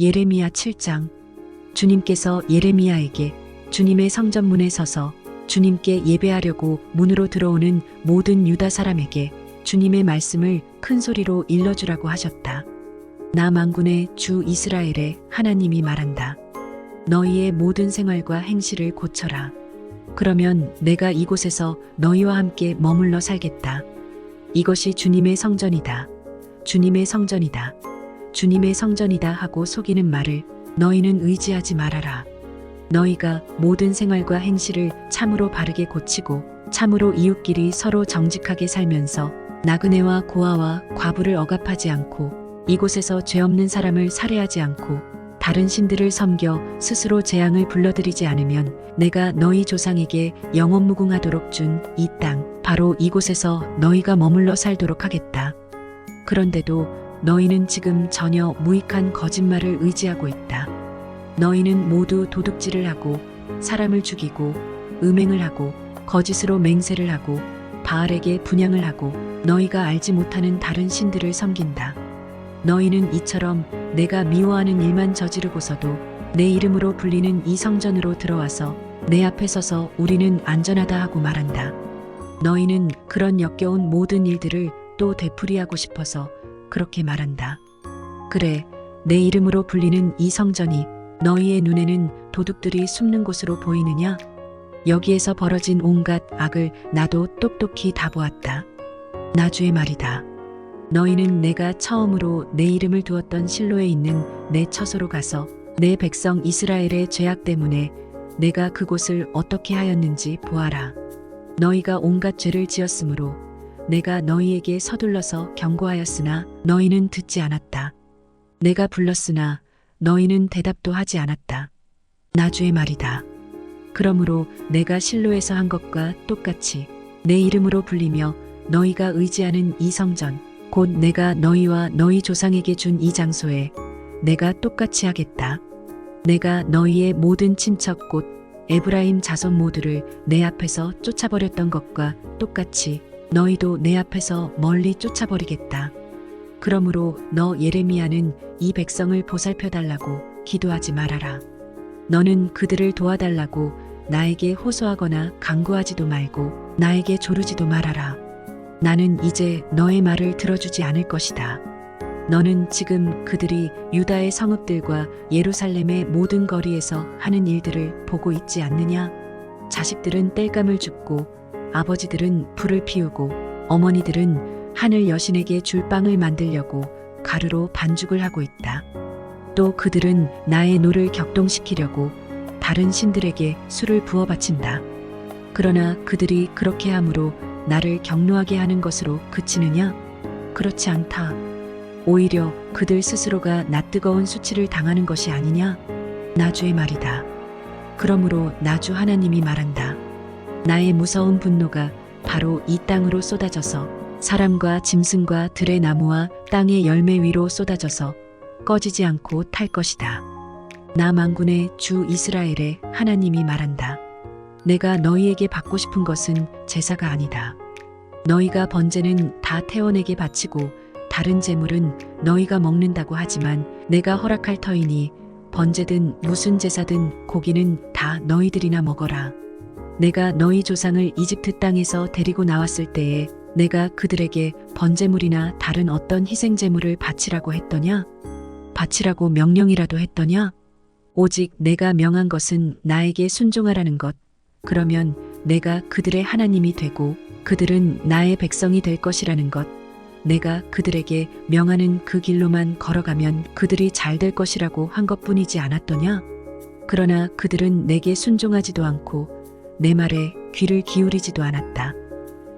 예레미야 7장. 주님께서 예레미야에게 주님의 성전문에 서서 주님께 예배하려고 문으로 들어오는 모든 유다 사람에게 주님의 말씀을 큰 소리로 일러주라고 하셨다. 나 만군의 주 이스라엘의 하나님이 말한다. 너희의 모든 생활과 행실을 고쳐라. 그러면 내가 이곳에서 너희와 함께 머물러 살겠다. 이것이 주님의 성전이다. 주님의 성전이다. 주님의 성전이다 하고 속이는 말을 너희는 의지하지 말아라. 너희가 모든 생활과 행실을 참으로 바르게 고치고 참으로 이웃끼리 서로 정직하게 살면서 나그네와 고아와 과부를 억압하지 않고 이곳에서 죄 없는 사람을 살해하지 않고 다른 신들을 섬겨 스스로 재앙을 불러들이지 않으면 내가 너희 조상에게 영원무궁하도록 준 이 땅 바로 이곳에서 너희가 머물러 살도록 하겠다. 그런데도 너희는 지금 전혀 무익한 거짓말을 의지하고 있다. 너희는 모두 도둑질을 하고 사람을 죽이고 음행을 하고 거짓으로 맹세를 하고 바알에게 분향을 하고 너희가 알지 못하는 다른 신들을 섬긴다. 너희는 이처럼 내가 미워하는 일만 저지르고서도 내 이름으로 불리는 이 성전으로 들어와서 내 앞에 서서 우리는 안전하다 하고 말한다. 너희는 그런 역겨운 모든 일들을 또 되풀이하고 싶어서 그렇게 말한다. 그래, 내 이름으로 불리는 이 성전이 너희의 눈에는 도둑들이 숨는 곳으로 보이느냐? 여기에서 벌어진 온갖 악을 나도 똑똑히 다 보았다. 나 주의 말이다. 너희는 내가 처음으로 내 이름을 두었던 실로에 있는 내 처소로 가서 내 백성 이스라엘의 죄악 때문에 내가 그곳을 어떻게 하였는지 보아라. 너희가 온갖 죄를 지었으므로 내가 너희에게 서둘러서 경고하였으나 너희는 듣지 않았다. 내가 불렀으나 너희는 대답도 하지 않았다. 나 주의 말이다. 그러므로 내가 실로에서 한 것과 똑같이 내 이름으로 불리며 너희가 의지하는 이 성전 곧 내가 너희와 너희 조상에게 준 이 장소에 내가 똑같이 하겠다. 내가 너희의 모든 친척 곧 에브라임 자손 모두를 내 앞에서 쫓아버렸던 것과 똑같이 너희도 내 앞에서 멀리 쫓아버리겠다. 그러므로 너 예레미야는 이 백성을 보살펴달라고 기도하지 말아라. 너는 그들을 도와달라고 나에게 호소하거나 간구하지도 말고 나에게 조르지도 말아라. 나는 이제 너의 말을 들어주지 않을 것이다. 너는 지금 그들이 유다의 성읍들과 예루살렘의 모든 거리에서 하는 일들을 보고 있지 않느냐? 자식들은 땔감을 줍고 아버지들은 불을 피우고 어머니들은 하늘 여신에게 줄 빵을 만들려고 가루로 반죽을 하고 있다. 또 그들은 나의 노를 격동시키려고 다른 신들에게 술을 부어 바친다. 그러나 그들이 그렇게 함으로 나를 경노하게 하는 것으로 그치느냐? 그렇지 않다. 오히려 그들 스스로가 낯뜨거운 수치를 당하는 것이 아니냐? 나 주의 말이다. 그러므로 나 주 하나님이 말한다. 나의 무서운 분노가 바로 이 땅으로 쏟아져서 사람과 짐승과 들의 나무와 땅의 열매 위로 쏟아져서 꺼지지 않고 탈 것이다. 나 만군의 주 이스라엘의 하나님이 말한다. 내가 너희에게 받고 싶은 것은 제사가 아니다. 너희가 번제는 다 태원에게 바치고 다른 제물은 너희가 먹는다고 하지만 내가 허락할 터이니 번제든 무슨 제사든 고기는 다 너희들이나 먹어라. 내가 너희 조상을 이집트 땅에서 데리고 나왔을 때에 내가 그들에게 번제물이나 다른 어떤 희생제물을 바치라고 했더냐? 바치라고 명령이라도 했더냐? 오직 내가 명한 것은 나에게 순종하라는 것. 그러면 내가 그들의 하나님이 되고 그들은 나의 백성이 될 것이라는 것. 내가 그들에게 명하는 그 길로만 걸어가면 그들이 잘 될 것이라고 한 것뿐이지 않았더냐? 그러나 그들은 내게 순종하지도 않고 내 말에 귀를 기울이지도 않았다.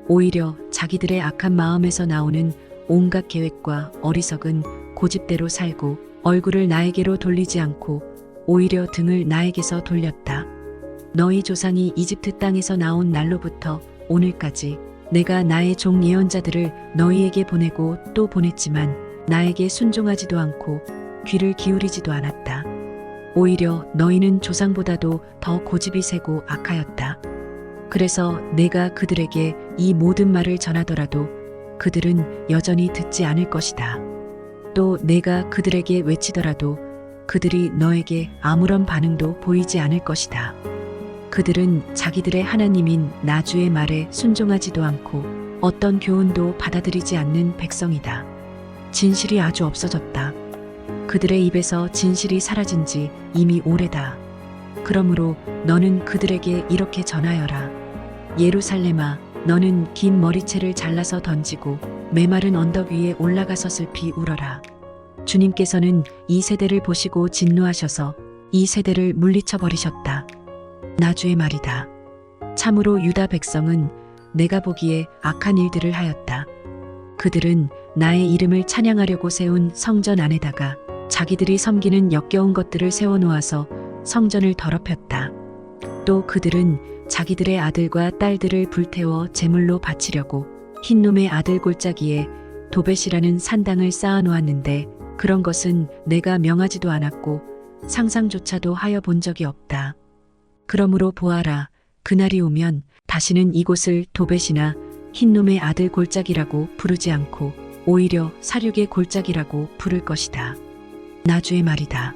오히려 자기들의 악한 마음에서 나오는 온갖 계획과 어리석은 고집대로 살고 얼굴을 나에게로 돌리지 않고 오히려 등을 나에게서 돌렸다. 너희 조상이 이집트 땅에서 나온 날로부터 오늘까지 내가 나의 종 예언자들을 너희에게 보내고 또 보냈지만 나에게 순종하지도 않고 귀를 기울이지도 않았다. 오히려 너희는 조상보다도 더 고집이 세고 악하였다. 그래서 내가 그들에게 이 모든 말을 전하더라도 그들은 여전히 듣지 않을 것이다. 또 내가 그들에게 외치더라도 그들이 너에게 아무런 반응도 보이지 않을 것이다. 그들은 자기들의 하나님인 나주의 말에 순종하지도 않고 어떤 교훈도 받아들이지 않는 백성이다. 진실이 아주 없어졌다. 그들의 입에서 진실이 사라진 지 이미 오래다. 그러므로 너는 그들에게 이렇게 전하여라. 예루살렘아, 너는 긴 머리채를 잘라서 던지고 메마른 언덕 위에 올라가서 슬피 울어라. 주님께서는 이 세대를 보시고 진노하셔서 이 세대를 물리쳐 버리셨다. 나주의 말이다. 참으로 유다 백성은 내가 보기에 악한 일들을 하였다. 그들은 나의 이름을 찬양하려고 세운 성전 안에다가 자기들이 섬기는 역겨운 것들을 세워놓아서 성전을 더럽혔다. 또 그들은 자기들의 아들과 딸들을 불태워 제물로 바치려고 흰놈의 아들 골짜기에 도벳이라는 산당을 쌓아놓았는데 그런 것은 내가 명하지도 않았고 상상조차도 하여 본 적이 없다. 그러므로 보아라, 그날이 오면 다시는 이곳을 도벳이나 흰놈의 아들 골짜기라고 부르지 않고 오히려 사륙의 골짜기라고 부를 것이다. 나주의 말이다.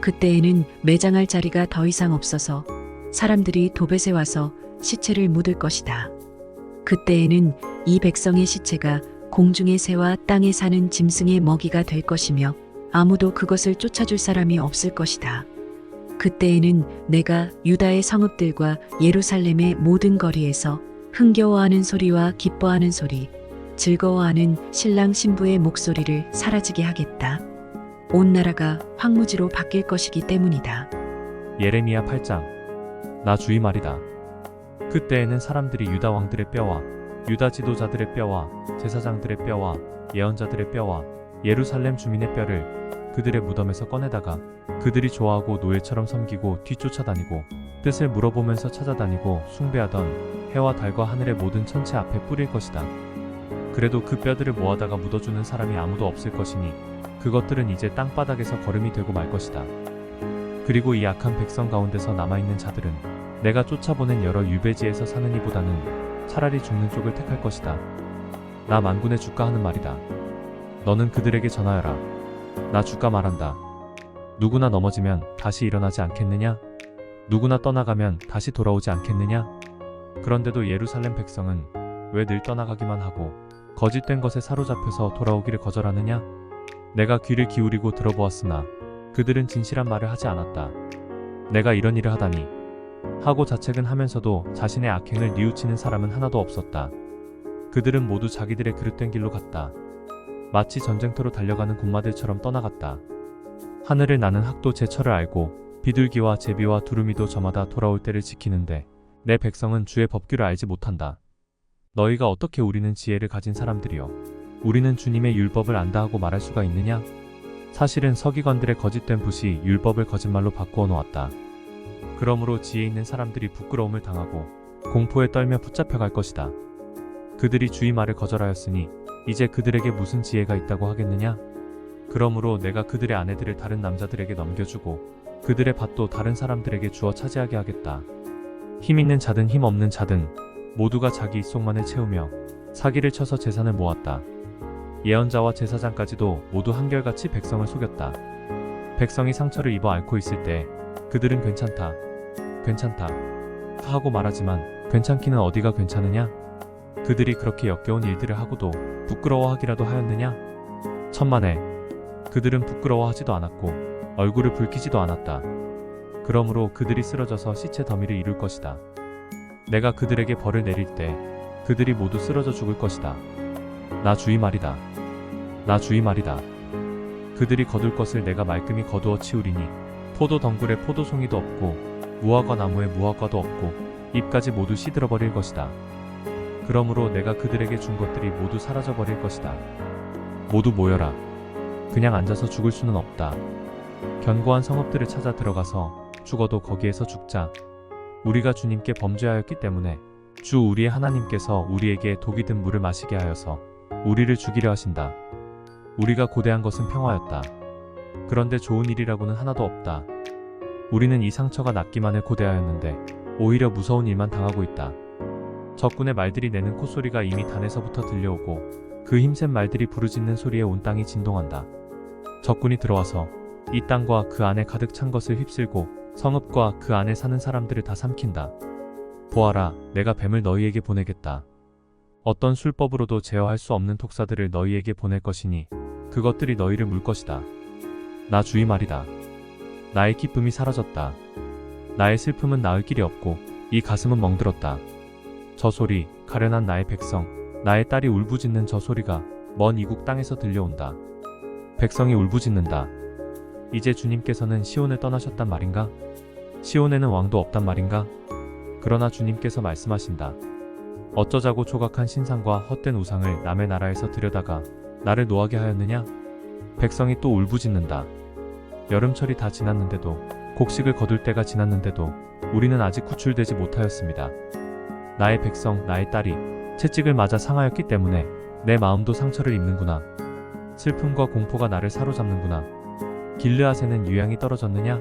그때에는 매장할 자리가 더 이상 없어서 사람들이 도벳에 와서 시체를 묻을 것이다. 그때에는 이 백성의 시체가 공중의 새와 땅에 사는 짐승의 먹이가 될 것이며 아무도 그것을 쫓아줄 사람이 없을 것이다. 그때에는 내가 유다의 성읍들과 예루살렘의 모든 거리에서 흥겨워하는 소리와 기뻐하는 소리, 즐거워하는 신랑 신부의 목소리를 사라지게 하겠다. 온 나라가 황무지로 바뀔 것이기 때문이다. 예레미야 8장. 나 주의 말이다. 그때에는 사람들이 유다 왕들의 뼈와 유다 지도자들의 뼈와 제사장들의 뼈와 예언자들의 뼈와 예루살렘 주민의 뼈를 그들의 무덤에서 꺼내다가 그들이 좋아하고 노예처럼 섬기고 뒤쫓아다니고 뜻을 물어보면서 찾아다니고 숭배하던 해와 달과 하늘의 모든 천체 앞에 뿌릴 것이다. 그래도 그 뼈들을 모아다가 묻어주는 사람이 아무도 없을 것이니 그것들은 이제 땅바닥에서 거름이 되고 말 것이다. 그리고 이 악한 백성 가운데서 남아있는 자들은 내가 쫓아보낸 여러 유배지에서 사는 이보다는 차라리 죽는 쪽을 택할 것이다. 나 만군의 주가 하는 말이다. 너는 그들에게 전하여라. 나 주가 말한다. 누구나 넘어지면 다시 일어나지 않겠느냐? 누구나 떠나가면 다시 돌아오지 않겠느냐? 그런데도 예루살렘 백성은 왜 늘 떠나가기만 하고 거짓된 것에 사로잡혀서 돌아오기를 거절하느냐? 내가 귀를 기울이고 들어보았으나 그들은 진실한 말을 하지 않았다. 내가 이런 일을 하다니 하고 자책은 하면서도 자신의 악행을 뉘우치는 사람은 하나도 없었다. 그들은 모두 자기들의 그릇된 길로 갔다. 마치 전쟁터로 달려가는 군마들처럼 떠나갔다. 하늘을 나는 학도 제철을 알고 비둘기와 제비와 두루미도 저마다 돌아올 때를 지키는데 내 백성은 주의 법규를 알지 못한다. 너희가 어떻게 우리는 지혜를 가진 사람들이여 우리는 주님의 율법을 안다 하고 말할 수가 있느냐? 사실은 서기관들의 거짓된 붓이 율법을 거짓말로 바꾸어 놓았다. 그러므로 지혜 있는 사람들이 부끄러움을 당하고 공포에 떨며 붙잡혀갈 것이다. 그들이 주의 말을 거절하였으니 이제 그들에게 무슨 지혜가 있다고 하겠느냐? 그러므로 내가 그들의 아내들을 다른 남자들에게 넘겨주고 그들의 밭도 다른 사람들에게 주어 차지하게 하겠다. 힘 있는 자든 힘 없는 자든 모두가 자기 입속만을 채우며 사기를 쳐서 재산을 모았다. 예언자와 제사장까지도 모두 한결같이 백성을 속였다. 백성이 상처를 입어 앓고 있을 때 그들은 괜찮다, 괜찮다 하고 말하지만 괜찮기는 어디가 괜찮으냐? 그들이 그렇게 역겨운 일들을 하고도 부끄러워하기라도 하였느냐? 천만에 그들은 부끄러워하지도 않았고 얼굴을 붉히지도 않았다. 그러므로 그들이 쓰러져서 시체 더미를 이룰 것이다. 내가 그들에게 벌을 내릴 때 그들이 모두 쓰러져 죽을 것이다. 나 주의 말이다. 나 주의 말이다. 그들이 거둘 것을 내가 말끔히 거두어 치우리니 포도 덩굴에 포도송이도 없고 무화과 나무에 무화과도 없고 잎까지 모두 시들어버릴 것이다. 그러므로 내가 그들에게 준 것들이 모두 사라져버릴 것이다. 모두 모여라. 그냥 앉아서 죽을 수는 없다. 견고한 성읍들을 찾아 들어가서 죽어도 거기에서 죽자. 우리가 주님께 범죄하였기 때문에 주 우리의 하나님께서 우리에게 독이 든 물을 마시게 하여서 우리를 죽이려 하신다. 우리가 고대한 것은 평화였다. 그런데 좋은 일이라고는 하나도 없다. 우리는 이 상처가 낫기만을 고대하였는데 오히려 무서운 일만 당하고 있다. 적군의 말들이 내는 콧소리가 이미 단에서부터 들려오고 그 힘센 말들이 부르짖는 소리에 온 땅이 진동한다. 적군이 들어와서 이 땅과 그 안에 가득 찬 것을 휩쓸고 성읍과 그 안에 사는 사람들을 다 삼킨다. 보아라, 내가 뱀을 너희에게 보내겠다. 어떤 술법으로도 제어할 수 없는 독사들을 너희에게 보낼 것이니 그것들이 너희를 물 것이다. 나 주의 말이다. 나의 기쁨이 사라졌다. 나의 슬픔은 나을 길이 없고 이 가슴은 멍들었다. 저 소리, 가련한 나의 백성, 나의 딸이 울부짖는 저 소리가 먼 이국 땅에서 들려온다. 백성이 울부짖는다. 이제 주님께서는 시온을 떠나셨단 말인가? 시온에는 왕도 없단 말인가? 그러나 주님께서 말씀하신다. 어쩌자고 조각한 신상과 헛된 우상을 남의 나라에서 들여다가 나를 노하게 하였느냐? 백성이 또 울부짖는다. 여름철이 다 지났는데도, 곡식을 거둘 때가 지났는데도 우리는 아직 구출되지 못하였습니다. 나의 백성, 나의 딸이 채찍을 맞아 상하였기 때문에 내 마음도 상처를 입는구나. 슬픔과 공포가 나를 사로잡는구나. 길르앗에는 유향이 떨어졌느냐?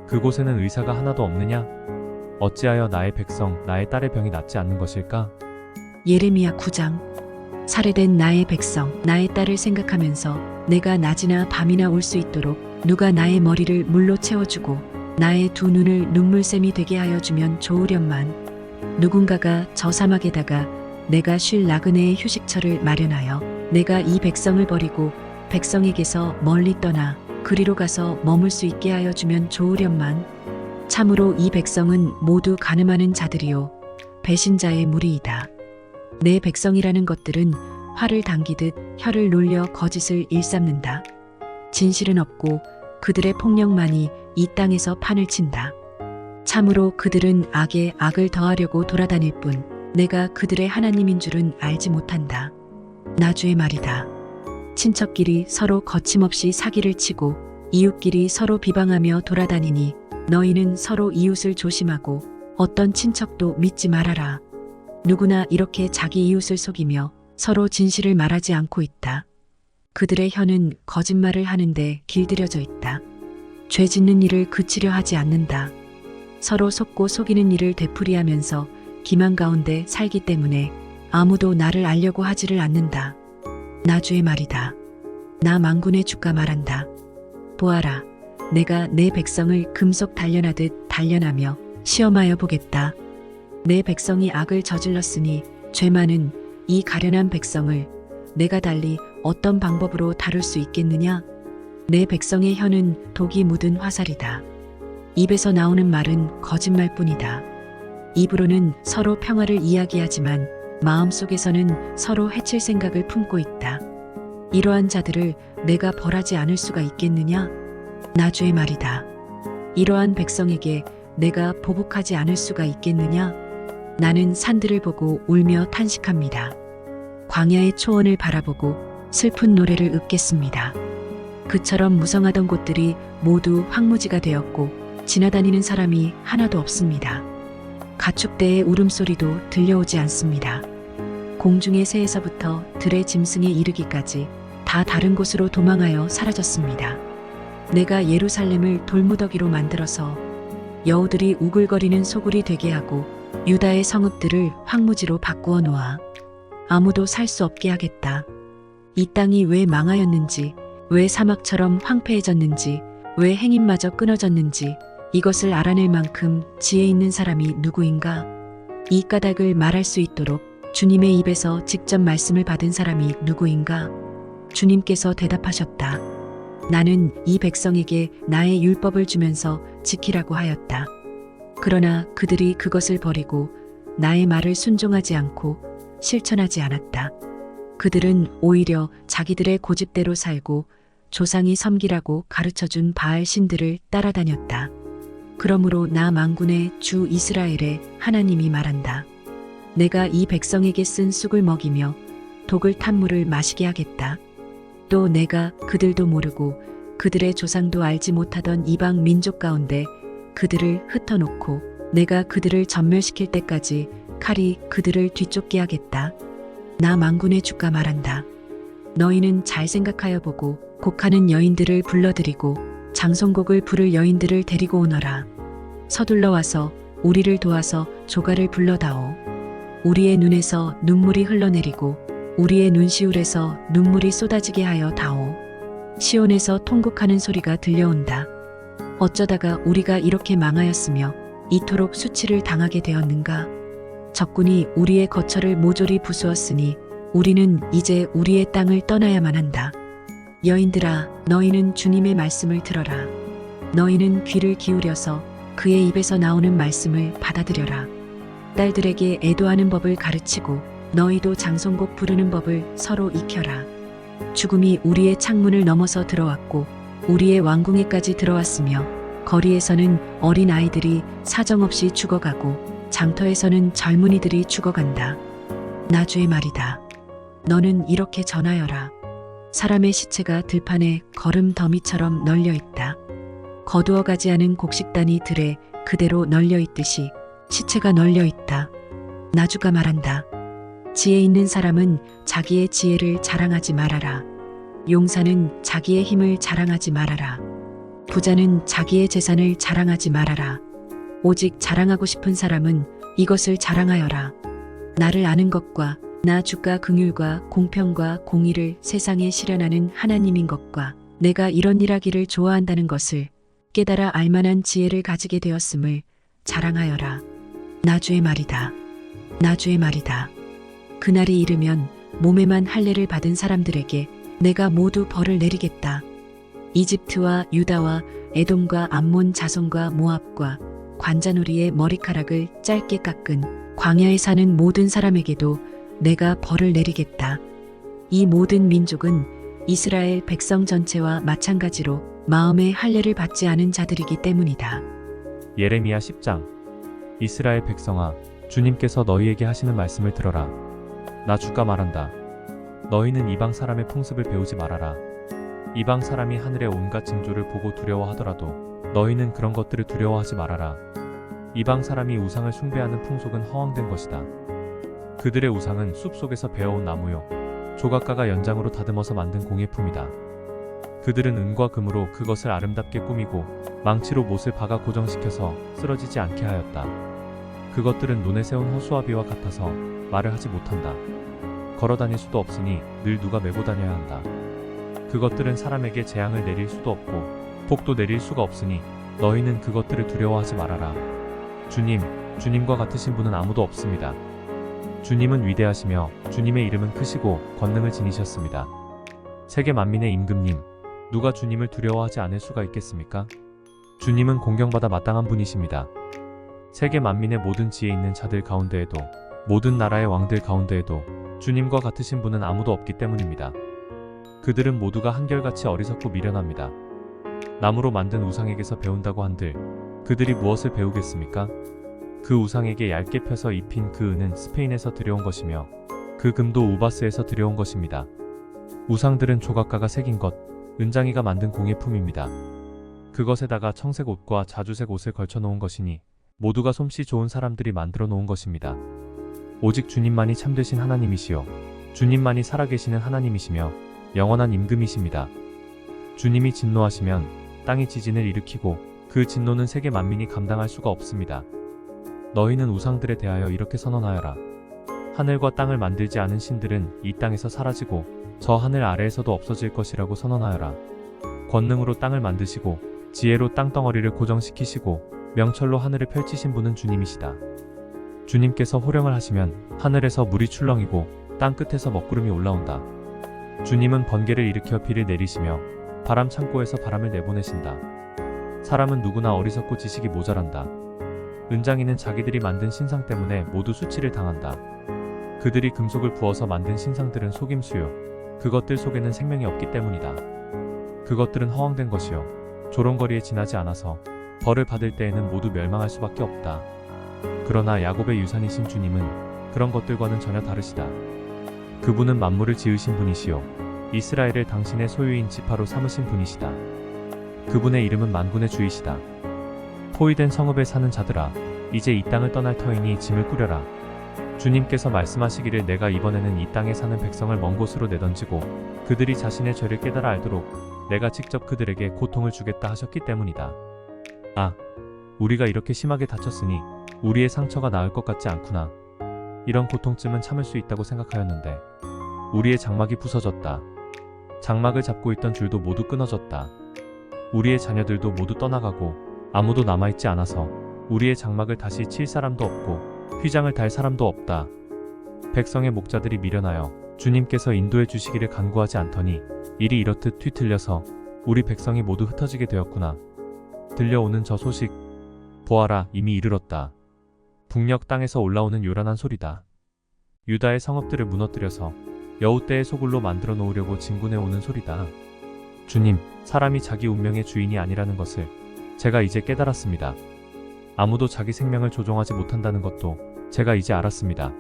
그곳에는 의사가 하나도 없느냐? 어찌하여 나의 백성, 나의 딸의 병이 낫지 않는 것일까? 예레미야 9장. 살해된 나의 백성, 나의 딸을 생각하면서 내가 낮이나 밤이나 올 수 있도록 누가 나의 머리를 물로 채워주고 나의 두 눈을 눈물샘이 되게 하여 주면 좋으련만. 누군가가 저 사막에다가 내가 쉴 나그네의 휴식처를 마련하여 내가 이 백성을 버리고 백성에게서 멀리 떠나 그리로 가서 머물 수 있게 하여 주면 좋으련만. 참으로 이 백성은 모두 가늠하는 자들이요 배신자의 무리이다. 내 백성이라는 것들은 활을 당기듯 혀를 놀려 거짓을 일삼는다. 진실은 없고 그들의 폭력만이 이 땅에서 판을 친다. 참으로 그들은 악에 악을 더하려고 돌아다닐 뿐 내가 그들의 하나님인 줄은 알지 못한다. 나 주의 말이다. 친척끼리 서로 거침없이 사기를 치고 이웃끼리 서로 비방하며 돌아다니니 너희는 서로 이웃을 조심하고 어떤 친척도 믿지 말아라. 누구나 이렇게 자기 이웃을 속이며 서로 진실을 말하지 않고 있다. 그들의 혀는 거짓말을 하는데 길들여져 있다. 죄 짓는 일을 그치려 하지 않는다. 서로 속고 속이는 일을 되풀이하면서 기만 가운데 살기 때문에 아무도 나를 알려고 하지를 않는다. 나 주의 말이다. 나 만군의 주가 말한다. 보아라, 내가 내 백성을 금속 단련하듯 단련하며 시험하여 보겠다. 내 백성이 악을 저질렀으니 죄 많은 이 가련한 백성을 내가 달리 어떤 방법으로 다룰 수 있겠느냐? 내 백성의 혀는 독이 묻은 화살이다. 입에서 나오는 말은 거짓말뿐이다. 입으로는 서로 평화를 이야기하지만 마음속에서는 서로 해칠 생각을 품고 있다. 이러한 자들을 내가 벌하지 않을 수가 있겠느냐? 나 주의 말이다. 이러한 백성에게 내가 보복하지 않을 수가 있겠느냐? 나는 산들을 보고 울며 탄식합니다. 광야의 초원을 바라보고 슬픈 노래를 읊겠습니다. 그처럼 무성하던 곳들이 모두 황무지가 되었고 지나다니는 사람이 하나도 없습니다. 가축대의 울음소리도 들려오지 않습니다. 공중의 새에서부터 들의 짐승에 이르기까지 다 다른 곳으로 도망하여 사라졌습니다. 내가 예루살렘을 돌무더기로 만들어서 여우들이 우글거리는 소굴이 되게 하고 유다의 성읍들을 황무지로 바꾸어 놓아 아무도 살 수 없게 하겠다. 이 땅이 왜 망하였는지, 왜 사막처럼 황폐해졌는지, 왜 행인마저 끊어졌는지 이것을 알아낼 만큼 지혜 있는 사람이 누구인가? 이 까닭을 말할 수 있도록 주님의 입에서 직접 말씀을 받은 사람이 누구인가? 주님께서 대답하셨다. 나는 이 백성에게 나의 율법을 주면서 지키라고 하였다. 그러나 그들이 그것을 버리고 나의 말을 순종하지 않고 실천하지 않았다. 그들은 오히려 자기들의 고집대로 살고 조상이 섬기라고 가르쳐준 바알 신들을 따라다녔다. 그러므로 나 만군의 주 이스라엘의 하나님이 말한다. 내가 이 백성에게 쓴 쑥을 먹이며 독을 탄 물을 마시게 하겠다. 또 내가 그들도 모르고 그들의 조상도 알지 못하던 이방 민족 가운데 그들을 흩어놓고 내가 그들을 전멸시킬 때까지 칼이 그들을 뒤쫓게 하겠다. 나 만군의 주가 말한다. 너희는 잘 생각하여 보고 곡하는 여인들을 불러들이고 장송곡을 부를 여인들을 데리고 오너라. 서둘러 와서 우리를 도와서 조가를 불러다오. 우리의 눈에서 눈물이 흘러내리고 우리의 눈시울에서 눈물이 쏟아지게 하여 다오. 시온에서 통곡하는 소리가 들려온다. 어쩌다가 우리가 이렇게 망하였으며 이토록 수치를 당하게 되었는가? 적군이 우리의 거처를 모조리 부수었으니 우리는 이제 우리의 땅을 떠나야만 한다. 여인들아, 너희는 주님의 말씀을 들어라. 너희는 귀를 기울여서 그의 입에서 나오는 말씀을 받아들여라. 딸들에게 애도하는 법을 가르치고 너희도 장송곡 부르는 법을 서로 익혀라. 죽음이 우리의 창문을 넘어서 들어왔고 우리의 왕궁에까지 들어왔으며 거리에서는 어린 아이들이 사정없이 죽어가고 장터에서는 젊은이들이 죽어간다. 나 주의 말이다. 너는 이렇게 전하여라. 사람의 시체가 들판에 거름 더미처럼 널려 있다. 거두어가지 않은 곡식단이 들에 그대로 널려 있듯이 시체가 널려 있다. 나주가 말한다. 지혜 있는 사람은 자기의 지혜를 자랑하지 말아라. 용사는 자기의 힘을 자랑하지 말아라. 부자는 자기의 재산을 자랑하지 말아라. 오직 자랑하고 싶은 사람은 이것을 자랑하여라. 나를 아는 것과 나 주가 긍휼과 공평과 공의를 세상에 실현하는 하나님인 것과 내가 이런 일하기를 좋아한다는 것을 깨달아 알만한 지혜를 가지게 되었음을 자랑하여라. 나 주의 말이다. 나 주의 말이다. 그날이 이르면 몸에만 할례를 받은 사람들에게 내가 모두 벌을 내리겠다. 이집트와 유다와 에돔과 암몬 자손과 모압과 관자놀이의 머리카락을 짧게 깎은 광야에 사는 모든 사람에게도 내가 벌을 내리겠다. 이 모든 민족은 이스라엘 백성 전체와 마찬가지로 마음의 할례를 받지 않은 자들이기 때문이다. 예레미야 10장. 이스라엘 백성아, 주님께서 너희에게 하시는 말씀을 들어라. 나 주가 말한다. 너희는 이방 사람의 풍습을 배우지 말아라. 이방 사람이 하늘의 온갖 징조를 보고 두려워하더라도 너희는 그런 것들을 두려워하지 말아라. 이방 사람이 우상을 숭배하는 풍속은 허황된 것이다. 그들의 우상은 숲속에서 베어온 나무요 조각가가 연장으로 다듬어서 만든 공예품이다. 그들은 은과 금으로 그것을 아름답게 꾸미고 망치로 못을 박아 고정시켜서 쓰러지지 않게 하였다. 그것들은 논에 세운 허수아비와 같아서 말을 하지 못한다. 걸어 다닐 수도 없으니 늘 누가 메고 다녀야 한다. 그것들은 사람에게 재앙을 내릴 수도 없고 복도 내릴 수가 없으니 너희는 그것들을 두려워하지 말아라. 주님과 같으신 분은 아무도 없습니다. 주님은 위대하시며 주님의 이름은 크시고 권능을 지니셨습니다. 세계 만민의 임금님, 누가 주님을 두려워하지 않을 수가 있겠습니까? 주님은 공경받아 마땅한 분이십니다. 세계 만민의 모든 지혜 있는 자들 가운데에도 모든 나라의 왕들 가운데에도 주님과 같으신 분은 아무도 없기 때문입니다. 그들은 모두가 한결같이 어리석고 미련합니다. 나무로 만든 우상에게서 배운다고 한들 그들이 무엇을 배우겠습니까? 그 우상에게 얇게 펴서 입힌 그 은은 스페인에서 들여온 것이며 그 금도 우바스에서 들여온 것입니다. 우상들은 조각가가 새긴 것, 은장이가 만든 공예품입니다. 그것에다가 청색 옷과 자주색 옷을 걸쳐 놓은 것이니 모두가 솜씨 좋은 사람들이 만들어 놓은 것입니다. 오직 주님만이 참되신 하나님이시요 주님만이 살아계시는 하나님이시며 영원한 임금이십니다. 주님이 진노하시면 땅이 지진을 일으키고 그 진노는 세계 만민이 감당할 수가 없습니다. 너희는 우상들에 대하여 이렇게 선언하여라. 하늘과 땅을 만들지 않은 신들은 이 땅에서 사라지고 저 하늘 아래에서도 없어질 것이라고 선언하여라. 권능으로 땅을 만드시고 지혜로 땅덩어리를 고정시키시고 명철로 하늘을 펼치신 분은 주님이시다. 주님께서 호령을 하시면 하늘에서 물이 출렁이고 땅 끝에서 먹구름이 올라온다. 주님은 번개를 일으켜 비를 내리시며 바람 창고에서 바람을 내보내신다. 사람은 누구나 어리석고 지식이 모자란다. 은장이는 자기들이 만든 신상 때문에 모두 수치를 당한다. 그들이 금속을 부어서 만든 신상들은 속임수요 그것들 속에는 생명이 없기 때문이다. 그것들은 허황된 것이요 조롱거리에 지나지 않아서 벌을 받을 때에는 모두 멸망할 수밖에 없다. 그러나 야곱의 유산이신 주님은 그런 것들과는 전혀 다르시다. 그분은 만물을 지으신 분이시요 이스라엘을 당신의 소유인 지파로 삼으신 분이시다. 그분의 이름은 만군의 주이시다. 포위된 성읍에 사는 자들아, 이제 이 땅을 떠날 터이니 짐을 꾸려라. 주님께서 말씀하시기를 내가 이번에는 이 땅에 사는 백성을 먼 곳으로 내던지고 그들이 자신의 죄를 깨달아 알도록 내가 직접 그들에게 고통을 주겠다 하셨기 때문이다. 아, 우리가 이렇게 심하게 다쳤으니 우리의 상처가 나을 것 같지 않구나. 이런 고통쯤은 참을 수 있다고 생각하였는데 우리의 장막이 부서졌다. 장막을 잡고 있던 줄도 모두 끊어졌다. 우리의 자녀들도 모두 떠나가고 아무도 남아있지 않아서 우리의 장막을 다시 칠 사람도 없고 휘장을 달 사람도 없다. 백성의 목자들이 미련하여 주님께서 인도해 주시기를 간구하지 않더니 일이 이렇듯 뒤틀려서 우리 백성이 모두 흩어지게 되었구나. 들려오는 저 소식 보아라, 이미 이르렀다. 북녘 땅에서 올라오는 요란한 소리다. 유다의 성읍들을 무너뜨려서 여우떼의 소굴로 만들어 놓으려고 진군해 오는 소리다. 주님, 사람이 자기 운명의 주인이 아니라는 것을 제가 이제 깨달았습니다. 아무도 자기 생명을 조종하지 못한다는 것도 제가 이제 알았습니다.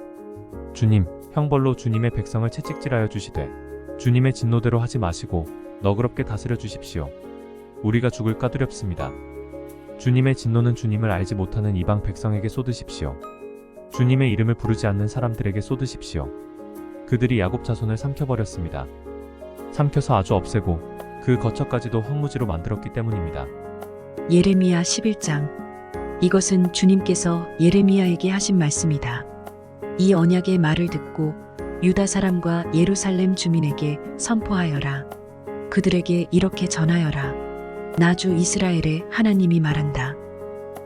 주님, 형벌로 주님의 백성을 채찍질하여 주시되 주님의 진노대로 하지 마시고 너그럽게 다스려 주십시오. 우리가 죽을까 두렵습니다. 주님의 진노는 주님을 알지 못하는 이방 백성에게 쏟으십시오. 주님의 이름을 부르지 않는 사람들에게 쏟으십시오. 그들이 야곱 자손을 삼켜버렸습니다. 삼켜서 아주 없애고 그 거처까지도 황무지로 만들었기 때문입니다. 예레미야 11장. 이것은 주님께서 예레미야에게 하신 말씀이다. 이 언약의 말을 듣고 유다 사람과 예루살렘 주민에게 선포하여라. 그들에게 이렇게 전하여라. 나 주 이스라엘의 하나님이 말한다.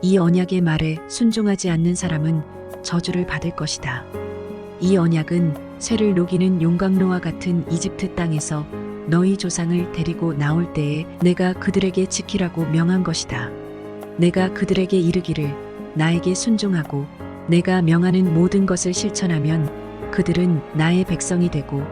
이 언약의 말에 순종하지 않는 사람은 저주를 받을 것이다. 이 언약은 쇠를 녹이는 용광로와 같은 이집트 땅에서 너희 조상을 데리고 나올 때에 내가 그들에게 지키라고 명한 것이다. 내가 그들에게 이르기를 나에게 순종하고 내가 명하는 모든 것을 실천하면 그들은 나의 백성이 되고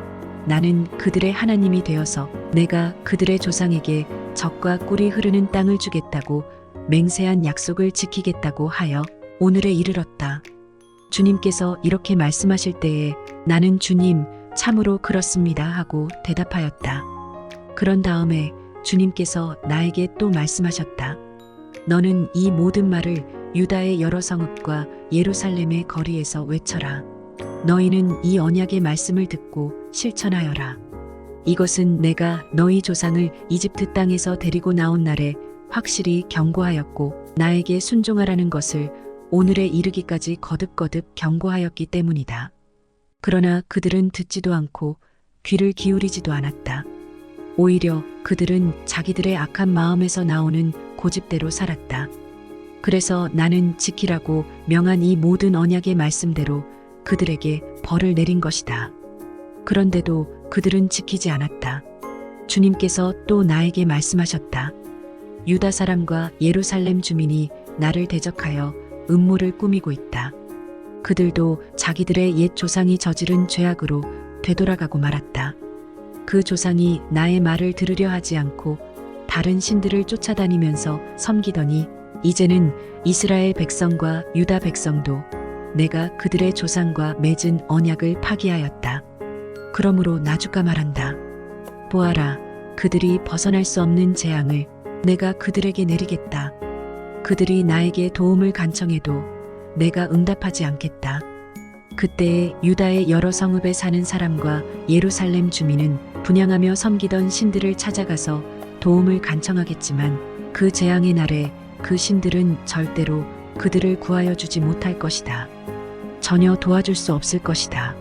나는 그들의 하나님이 되어서 내가 그들의 조상에게 젖과 꿀이 흐르는 땅을 주겠다고 맹세한 약속을 지키겠다고 하여 오늘에 이르렀다. 주님께서 이렇게 말씀하실 때에 나는 주님, 참으로 그렇습니다 하고 대답하였다. 그런 다음에 주님께서 나에게 또 말씀하셨다. 너는 이 모든 말을 유다의 여러 성읍과 예루살렘의 거리에서 외쳐라. 너희는 이 언약의 말씀을 듣고 실천하여라. 이것은 내가 너희 조상을 이집트 땅에서 데리고 나온 날에 확실히 경고하였고 나에게 순종하라는 것을 오늘에 이르기까지 거듭거듭 경고하였기 때문이다. 그러나 그들은 듣지도 않고 귀를 기울이지도 않았다. 오히려 그들은 자기들의 악한 마음에서 나오는 고집대로 살았다. 그래서 나는 지키라고 명한 이 모든 언약의 말씀대로 그들에게 벌을 내린 것이다. 그런데도 그들은 지키지 않았다. 주님께서 또 나에게 말씀하셨다. 유다 사람과 예루살렘 주민이 나를 대적하여 음모를 꾸미고 있다. 그들도 자기들의 옛 조상이 저지른 죄악으로 되돌아가고 말았다. 그 조상이 나의 말을 들으려 하지 않고 다른 신들을 쫓아다니면서 섬기더니 이제는 이스라엘 백성과 유다 백성도 내가 그들의 조상과 맺은 언약을 파기하였다. 그러므로 나주가 말한다. 보아라, 그들이 벗어날 수 없는 재앙을 내가 그들에게 내리겠다. 그들이 나에게 도움을 간청해도 내가 응답하지 않겠다. 그때에 유다의 여러 성읍에 사는 사람과 예루살렘 주민은 분향하며 섬기던 신들을 찾아가서 도움을 간청하겠지만 그 재앙의 날에 그 신들은 절대로 그들을 구하여 주지 못할 것이다. 전혀 도와줄 수 없을 것이다.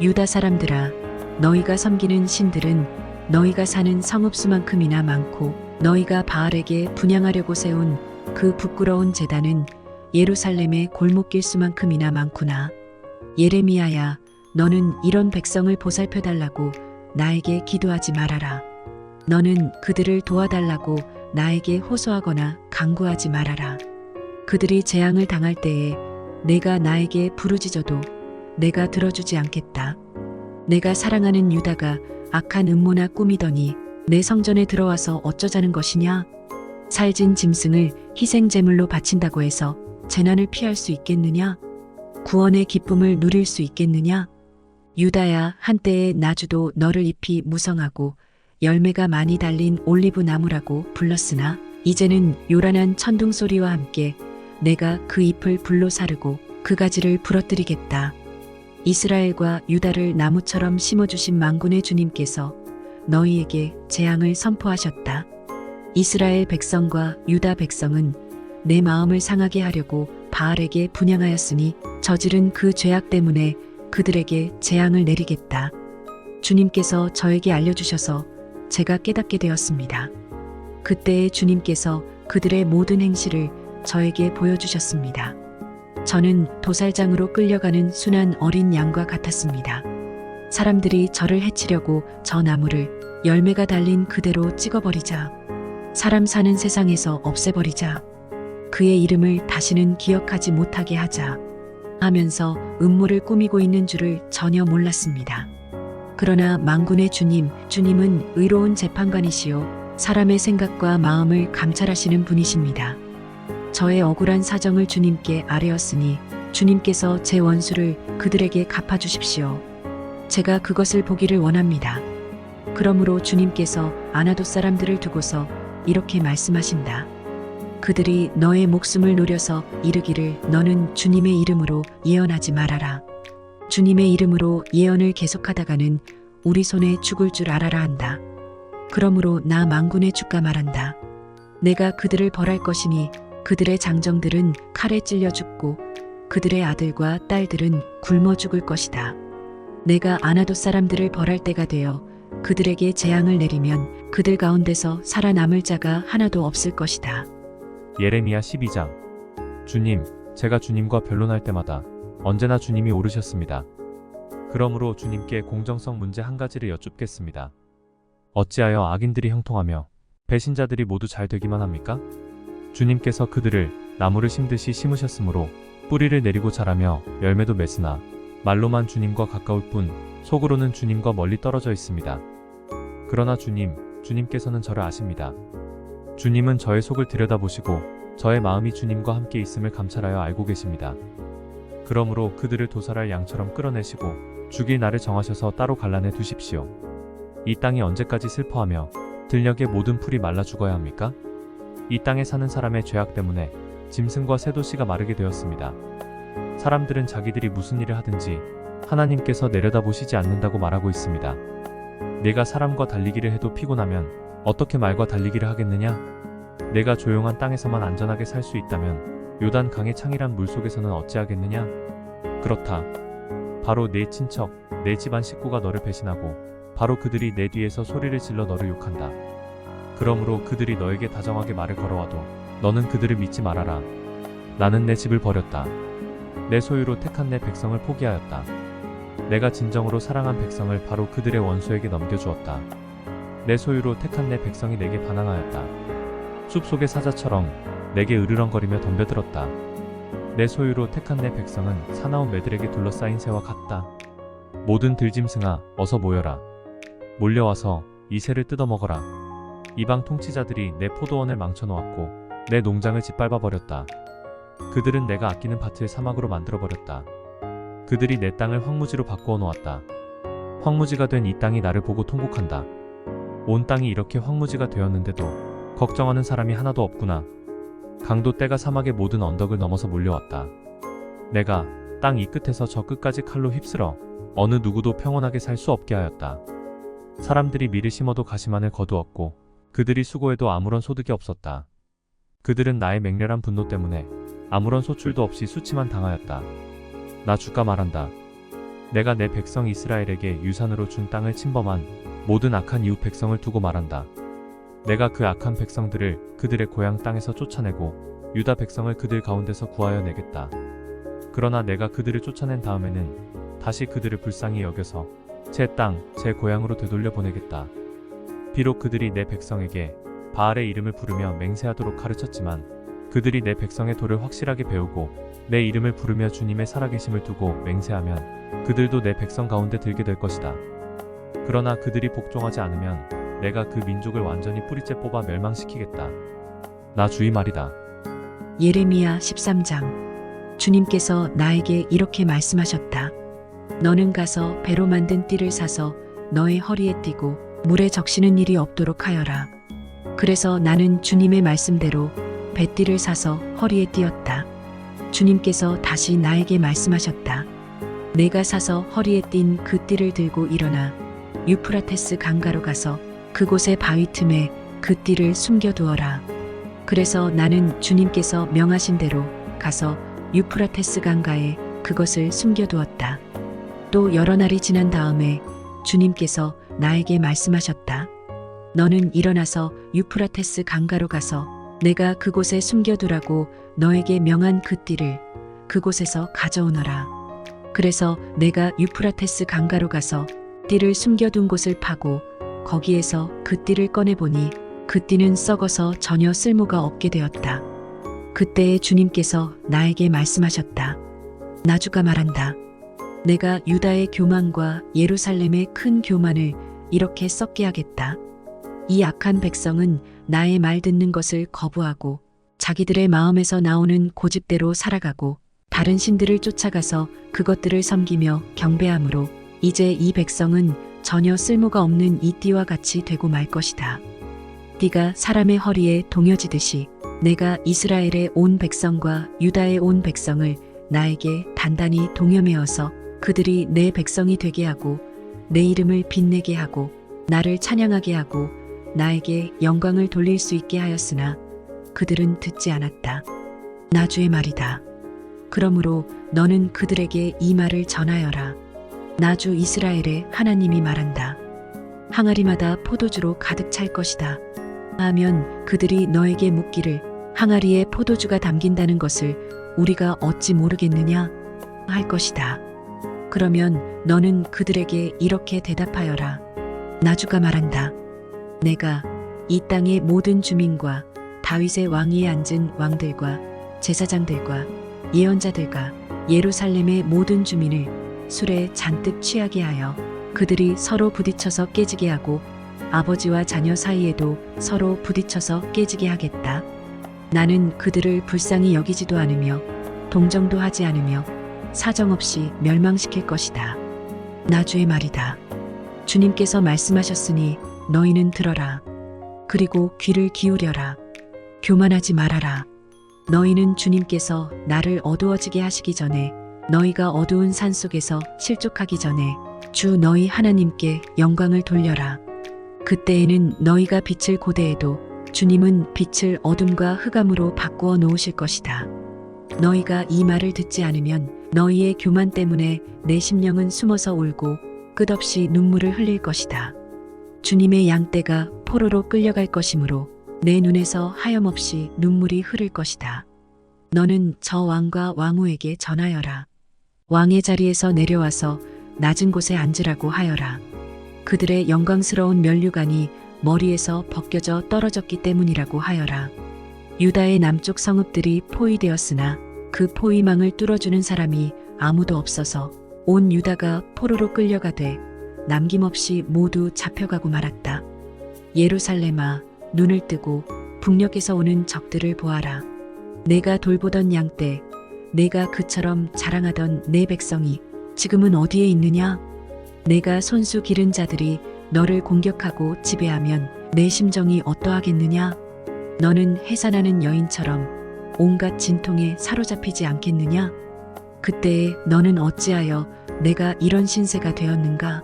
유다 사람들아, 너희가 섬기는 신들은 너희가 사는 성읍 수만큼이나 많고 너희가 바알에게 분향하려고 세운 그 부끄러운 제단은 예루살렘의 골목길 수만큼이나 많구나. 예레미야야, 너는 이런 백성을 보살펴달라고 나에게 기도하지 말아라. 너는 그들을 도와달라고 나에게 호소하거나 간구하지 말아라. 그들이 재앙을 당할 때에 내가 나에게 부르짖어도 내가 들어주지 않겠다. 내가 사랑하는 유다가 악한 음모나 꾸미더니 내 성전에 들어와서 어쩌자는 것이냐? 살진 짐승을 희생제물로 바친다고 해서 재난을 피할 수 있겠느냐? 구원의 기쁨을 누릴 수 있겠느냐? 유다야, 한때에 나주도 너를 잎이 무성하고 열매가 많이 달린 올리브 나무라고 불렀으나 이제는 요란한 천둥 소리와 함께 내가 그 잎을 불로 사르고 그 가지를 부러뜨리겠다. 이스라엘과 유다를 나무처럼 심어주신 만군의 주님께서 너희에게 재앙을 선포하셨다. 이스라엘 백성과 유다 백성은 내 마음을 상하게 하려고 바알에게 분향하였으니 저지른 그 죄악 때문에 그들에게 재앙을 내리겠다. 주님께서 저에게 알려주셔서 제가 깨닫게 되었습니다. 그때에 주님께서 그들의 모든 행실을 저에게 보여주셨습니다. 저는 도살장으로 끌려가는 순한 어린 양과 같았습니다. 사람들이 저를 해치려고 저 나무를 열매가 달린 그대로 찍어버리자, 사람 사는 세상에서 없애버리자, 그의 이름을 다시는 기억하지 못하게 하자 하면서 음모를 꾸미고 있는 줄을 전혀 몰랐습니다. 그러나 만군의 주님은 의로운 재판관이시요 사람의 생각과 마음을 감찰하시는 분이십니다. 저의 억울한 사정을 주님께 아뢰었으니 주님께서 제 원수를 그들에게 갚아주십시오. 제가 그것을 보기를 원합니다. 그러므로 주님께서 아나돗 사람들을 두고서 이렇게 말씀하신다. 그들이 너의 목숨을 노려서 이르기를 너는 주님의 이름으로 예언하지 말아라. 주님의 이름으로 예언을 계속하다가는 우리 손에 죽을 줄 알아라 한다. 그러므로 나 만군의 주가 말한다. 내가 그들을 벌할 것이니 그들의 장정들은 칼에 찔려 죽고 그들의 아들과 딸들은 굶어 죽을 것이다. 내가 아나돗 사람들을 벌할 때가 되어 그들에게 재앙을 내리면 그들 가운데서 살아남을 자가 하나도 없을 것이다. 예레미야 12장. 주님, 제가 주님과 변론할 때마다 언제나 주님이 오르셨습니다. 그러므로 주님께 공정성 문제 한 가지를 여쭙겠습니다. 어찌하여 악인들이 형통하며 배신자들이 모두 잘 되기만 합니까? 주님께서 그들을 나무를 심듯이 심으셨으므로 뿌리를 내리고 자라며 열매도 맺으나 말로만 주님과 가까울 뿐 속으로는 주님과 멀리 떨어져 있습니다. 그러나 주님께서는 저를 아십니다. 주님은 저의 속을 들여다보시고 저의 마음이 주님과 함께 있음을 감찰하여 알고 계십니다. 그러므로 그들을 도살할 양처럼 끌어내시고 죽일 날을 정하셔서 따로 갈라내 두십시오. 이 땅이 언제까지 슬퍼하며 들녘의 모든 풀이 말라 죽어야 합니까? 이 땅에 사는 사람의 죄악 때문에 짐승과 새도시가 마르게 되었습니다. 사람들은 자기들이 무슨 일을 하든지 하나님께서 내려다보시지 않는다고 말하고 있습니다. 내가 사람과 달리기를 해도 피곤하면 어떻게 말과 달리기를 하겠느냐? 내가 조용한 땅에서만 안전하게 살 수 있다면 요단 강의 창이란 물속에서는 어찌하겠느냐? 그렇다. 바로 내 친척, 내 집안 식구가 너를 배신하고 바로 그들이 내 뒤에서 소리를 질러 너를 욕한다. 그러므로 그들이 너에게 다정하게 말을 걸어와도 너는 그들을 믿지 말아라. 나는 내 집을 버렸다. 내 소유로 택한 내 백성을 포기하였다. 내가 진정으로 사랑한 백성을 바로 그들의 원수에게 넘겨주었다. 내 소유로 택한 내 백성이 내게 반항하였다. 숲속의 사자처럼 내게 으르렁거리며 덤벼들었다. 내 소유로 택한 내 백성은 사나운 매들에게 둘러싸인 새와 같다. 모든 들짐승아, 어서 모여라. 몰려와서 이 새를 뜯어먹어라. 이방 통치자들이 내 포도원을 망쳐놓았고 내 농장을 짓밟아버렸다. 그들은 내가 아끼는 밭을 사막으로 만들어버렸다. 그들이 내 땅을 황무지로 바꾸어 놓았다. 황무지가 된 이 땅이 나를 보고 통곡한다. 온 땅이 이렇게 황무지가 되었는데도 걱정하는 사람이 하나도 없구나. 강도 떼가 사막의 모든 언덕을 넘어서 몰려왔다. 내가 땅 이 끝에서 저 끝까지 칼로 휩쓸어 어느 누구도 평온하게 살 수 없게 하였다. 사람들이 밀을 심어도 가시만을 거두었고 그들이 수고해도 아무런 소득이 없었다. 그들은 나의 맹렬한 분노 때문에 아무런 소출도 없이 수치만 당하였다. 나 주가 말한다. 내가 내 백성 이스라엘에게 유산으로 준 땅을 침범한 모든 악한 이웃 백성을 두고 말한다. 내가 그 악한 백성들을 그들의 고향 땅에서 쫓아내고 유다 백성을 그들 가운데서 구하여 내겠다. 그러나 내가 그들을 쫓아낸 다음에는 다시 그들을 불쌍히 여겨서 제 땅, 제 고향으로 되돌려 보내겠다. 비록 그들이 내 백성에게 바알의 이름을 부르며 맹세하도록 가르쳤지만 그들이 내 백성의 도를 확실하게 배우고 내 이름을 부르며 주님의 살아계심을 두고 맹세하면 그들도 내 백성 가운데 들게 될 것이다. 그러나 그들이 복종하지 않으면 내가 그 민족을 완전히 뿌리째 뽑아 멸망시키겠다. 나 주의 말이다. 예레미야 13장. 주님께서 나에게 이렇게 말씀하셨다. 너는 가서 배로 만든 띠를 사서 너의 허리에 띠고 물에 적시는 일이 없도록 하여라. 그래서 나는 주님의 말씀대로 배띠를 사서 허리에 띠었다. 주님께서 다시 나에게 말씀하셨다. 내가 사서 허리에 띈 그 띠를 들고 일어나 유프라테스 강가로 가서 그곳의 바위 틈에 그 띠를 숨겨두어라. 그래서 나는 주님께서 명하신 대로 가서 유프라테스 강가에 그것을 숨겨두었다. 또 여러 날이 지난 다음에 주님께서 나에게 말씀하셨다. 너는 일어나서 유프라테스 강가로 가서 내가 그곳에 숨겨두라고 너에게 명한 그 띠를 그곳에서 가져오너라. 그래서 내가 유프라테스 강가로 가서 띠를 숨겨둔 곳을 파고 거기에서 그 띠를 꺼내보니 그 띠는 썩어서 전혀 쓸모가 없게 되었다. 그때에 주님께서 나에게 말씀하셨다. 나주가 말한다. 내가 유다의 교만과 예루살렘의 큰 교만을 이렇게 썩게 하겠다. 이 악한 백성은 나의 말 듣는 것을 거부하고 자기들의 마음에서 나오는 고집대로 살아가고 다른 신들을 쫓아가서 그것들을 섬기며 경배함으로 이제 이 백성은 전혀 쓸모가 없는 이 띠와 같이 되고 말 것이다. 띠가 사람의 허리에 동여지듯이 내가 이스라엘의 온 백성과 유다의 온 백성을 나에게 단단히 동여매어서 그들이 내 백성이 되게 하고 내 이름을 빛내게 하고 나를 찬양하게 하고 나에게 영광을 돌릴 수 있게 하였으나 그들은 듣지 않았다. 나주의 말이다. 그러므로 너는 그들에게 이 말을 전하여라. 나주 이스라엘의 하나님이 말한다. 항아리마다 포도주로 가득 찰 것이다. 하면 그들이 너에게 묻기를 항아리에 포도주가 담긴다는 것을 우리가 어찌 모르겠느냐 할 것이다. 그러면 너는 그들에게 이렇게 대답하여라. 나주가 말한다. 내가 이 땅의 모든 주민과 다윗의 왕위에 앉은 왕들과 제사장들과 예언자들과 예루살렘의 모든 주민을 술에 잔뜩 취하게 하여 그들이 서로 부딪혀서 깨지게 하고 아버지와 자녀 사이에도 서로 부딪혀서 깨지게 하겠다. 나는 그들을 불쌍히 여기지도 않으며 동정도 하지 않으며 사정없이 멸망시킬 것이다. 나주의 말이다. 주님께서 말씀하셨으니 너희는 들어라. 그리고 귀를 기울여라. 교만하지 말아라. 너희는 주님께서 나를 어두워지게 하시기 전에 너희가 어두운 산 속에서 실족하기 전에 주 너희 하나님께 영광을 돌려라. 그때에는 너희가 빛을 고대해도 주님은 빛을 어둠과 흑암으로 바꾸어 놓으실 것이다. 너희가 이 말을 듣지 않으면 너희의 교만 때문에 내 심령은 숨어서 울고 끝없이 눈물을 흘릴 것이다. 주님의 양떼가 포로로 끌려갈 것이므로 내 눈에서 하염없이 눈물이 흐를 것이다. 너는 저 왕과 왕후에게 전하여라. 왕의 자리에서 내려와서 낮은 곳에 앉으라고 하여라. 그들의 영광스러운 면류관이 머리에서 벗겨져 떨어졌기 때문이라고 하여라. 유다의 남쪽 성읍들이 포위되었으나 그 포위망을 뚫어주는 사람이 아무도 없어서 온 유다가 포로로 끌려가되 남김없이 모두 잡혀가고 말았다. 예루살렘아, 눈을 뜨고 북녘에서 오는 적들을 보아라. 내가 돌보던 양떼, 내가 그처럼 자랑하던 내 백성이 지금은 어디에 있느냐? 내가 손수 기른 자들이 너를 공격하고 지배하면 내 심정이 어떠하겠느냐? 너는 해산하는 여인처럼 온갖 진통에 사로잡히지 않겠느냐? 그때에 너는 어찌하여 내가 이런 신세가 되었는가?